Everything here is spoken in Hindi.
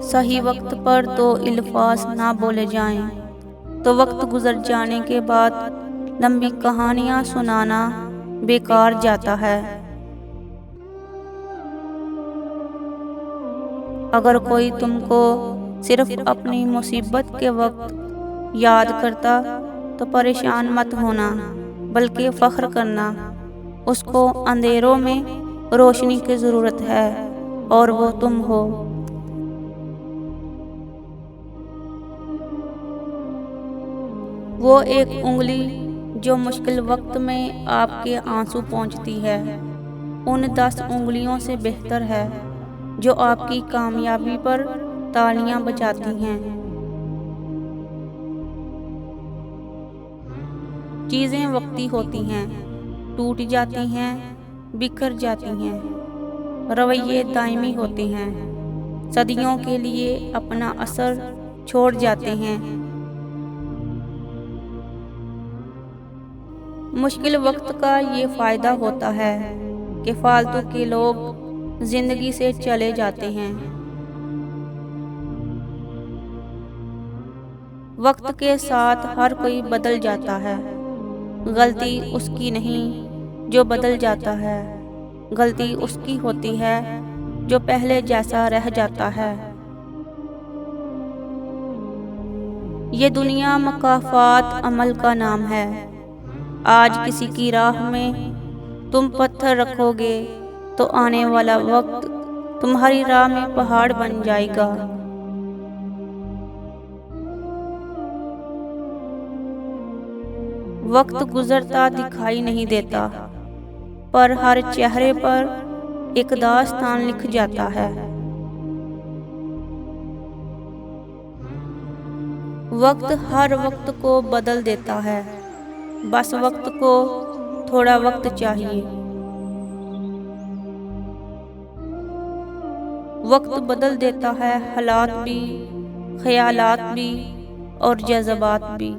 सही वक्त पर दो अल्फाज ना बोले जाएं, तो वक्त गुजर जाने के बाद लंबी कहानियां सुनाना बेकार जाता है। अगर कोई तुमको सिर्फ अपनी मुसीबत के वक्त याद करता तो परेशान मत होना, बल्कि फ़ख्र करना। उसको अंधेरों में रोशनी की ज़रूरत है और वो तुम हो। वो एक उंगली जो मुश्किल वक्त में आपके आंसू पोंछती है, उन 10 उंगलियों से बेहतर है जो आपकी कामयाबी पर तालियां बजाती हैं। चीज़ें वक्ती होती हैं, टूट जाती हैं, बिखर जाती हैं। रवैये दायमी होते हैं, सदियों के लिए अपना असर छोड़ जाते हैं। मुश्किल वक्त का ये फ़ायदा होता है कि फालतू के लोग ज़िंदगी से चले जाते हैं। वक्त के साथ हर कोई बदल जाता है, गलती उसकी नहीं जो बदल जाता है, गलती उसकी होती है जो पहले जैसा रह जाता है। ये दुनिया मुकाफ़ात अमल का नाम है। आज किसी की राह में तुम पत्थर रखोगे तो आने वाला वक्त तुम्हारी राह में पहाड़ बन जाएगा। वक्त गुजरता दिखाई नहीं देता, पर हर चेहरे पर एक दास्तान लिख जाता है। वक्त हर वक्त को बदल देता है, बस वक्त को थोड़ा वक्त चाहिए। वक्त बदल देता है हालात भी, ख्यालात भी और जज्बात भी।